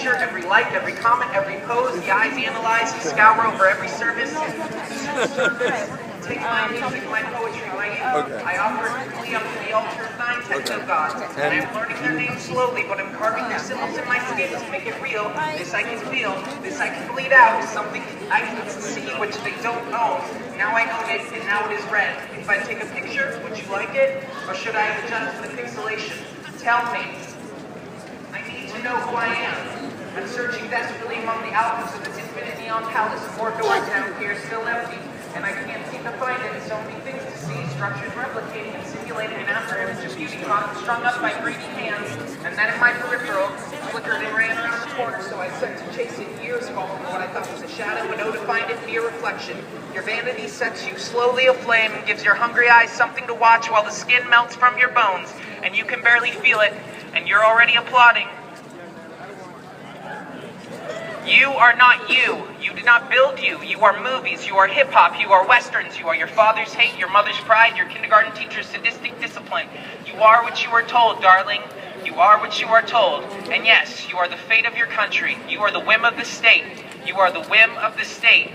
picture, every like, every comment, every pose, the eyes analyze, the scour over every surface. Take my music, my poetry, my youth. I offer it quickly up to the altar of 9 techno-gods. And I'm learning their names slowly, but I'm carving their symbols in my skin to make it real. This I can feel, this I can bleed out. Something I can see which they don't own. Now I own it, and now it is red. If I take a picture, would you like it? Or should I adjust the pixelation? Tell me. I need to know who I am. I'm searching desperately among the albums of this infinite neon palace. More doors down here still empty. And I can't seem to find it. So many things to see, structures replicating and simulating an after-image of beauty strung up by greedy hands. And then in my peripheral, flickered and ran around the corner, so I set to chase it, years following what I thought was a shadow, and oh, to find it be a reflection. Your vanity sets you slowly aflame and gives your hungry eyes something to watch while the skin melts from your bones, and you can barely feel it, and you're already applauding. You are not you. You did not build you. You are movies. You are hip-hop. You are westerns. You are your father's hate, your mother's pride, your kindergarten teacher's sadistic discipline. You are what you are told, darling. You are what you are told. And yes, you are the fate of your country. You are the whim of the state. You are the whim of the state.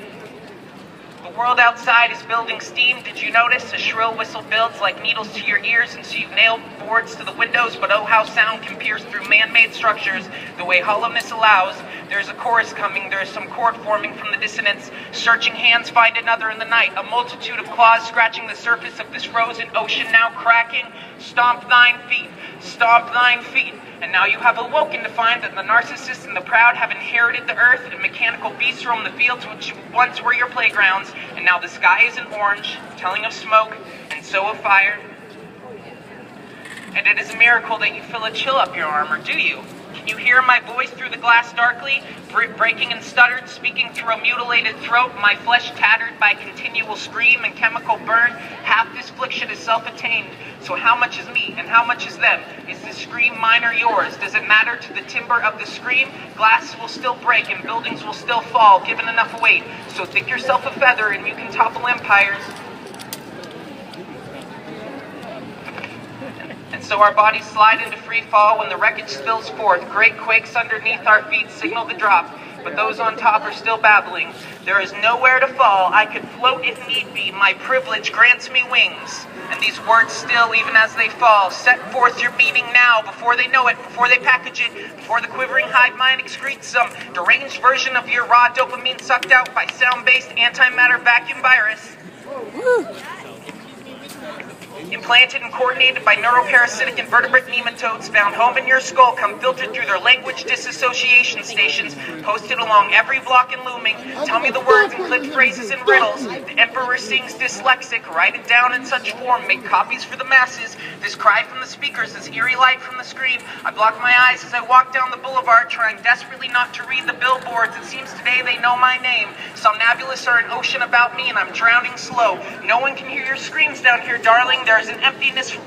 The world outside is building steam. Did you notice? A shrill whistle builds like needles to your ears, and so you've nailed boards to the windows, but oh, how sound can pierce through man-made structures the way hollowness allows. There's a chorus coming, there's some chord forming from the dissonance. Searching hands find another in the night, a multitude of claws scratching the surface of this frozen ocean, now cracking. Stomp 9 feet, stomp 9 feet. And now you have awoken to find that the narcissists and the proud have inherited the earth, and mechanical beasts roam the fields which once were your playgrounds, and now the sky is in orange, telling of smoke, and so of fire. And it is a miracle that you feel a chill up your arm, or do you? Can you hear my voice through the glass darkly, breaking and stuttered, speaking through a mutilated throat, my flesh tattered by continual scream and chemical burn? Half this affliction is self-attained, so how much is me and how much is them? Is the scream mine or yours? Does it matter to the timbre of the scream? Glass will still break and buildings will still fall, given enough weight. So think yourself a feather and you can topple empires. And so our bodies slide into free fall when the wreckage spills forth. Great quakes underneath our feet signal the drop, but those on top are still babbling. There is nowhere to fall. I could float if need be. My privilege grants me wings. And these words still, even as they fall, set forth your meaning now, before they know it, before they package it, before the quivering hive mind excretes some deranged version of your raw dopamine sucked out by sound-based antimatter vacuum virus. Implanted and coordinated by neuroparasitic invertebrate nematodes found home in your skull, come filtered through their language disassociation stations, posted along every block and looming. Tell me the words and clipped phrases and riddles. The emperor sings dyslexic, write it down in such form, make copies for the masses. This cry from the speakers, this eerie light from the screen. I block my eyes as I walk down the boulevard, trying desperately not to read the billboards. It seems today they know my name. Somnambulists are an ocean about me and I'm drowning slow. No one can hear your screams down here, darling. There's an emptiness from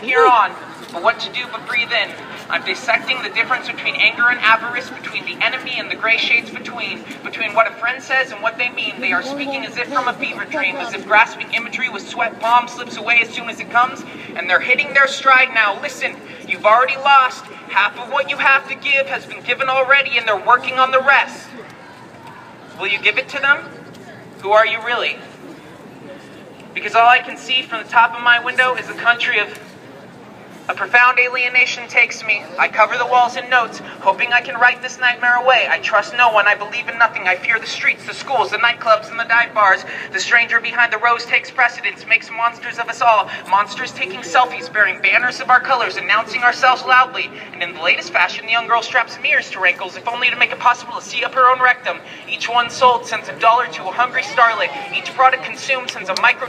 here on, but what to do but breathe in. I'm dissecting the difference between anger and avarice, between the enemy and the gray shades between what a friend says and what they mean. They are speaking as if from a fever dream, as if grasping imagery with sweat palm slips away as soon as it comes, and they're hitting their stride now. Listen, you've already lost. Half of what you have to give has been given already, and they're working on the rest. Will you give it to them? Who are you really? Because all I can see from the top of my window is a country of a profound alienation takes me. I cover the walls in notes, hoping I can write this nightmare away. I trust no one, I believe in nothing. I fear the streets, the schools, the nightclubs, and the dive bars. The stranger behind the rose takes precedence, makes monsters of us all. Monsters taking selfies, bearing banners of our colors, announcing ourselves loudly. And in the latest fashion, the young girl straps mirrors to her ankles, if only to make it possible to see up her own rectum. Each one sold sends $1 to a hungry starlet. Each product consumed sends a micro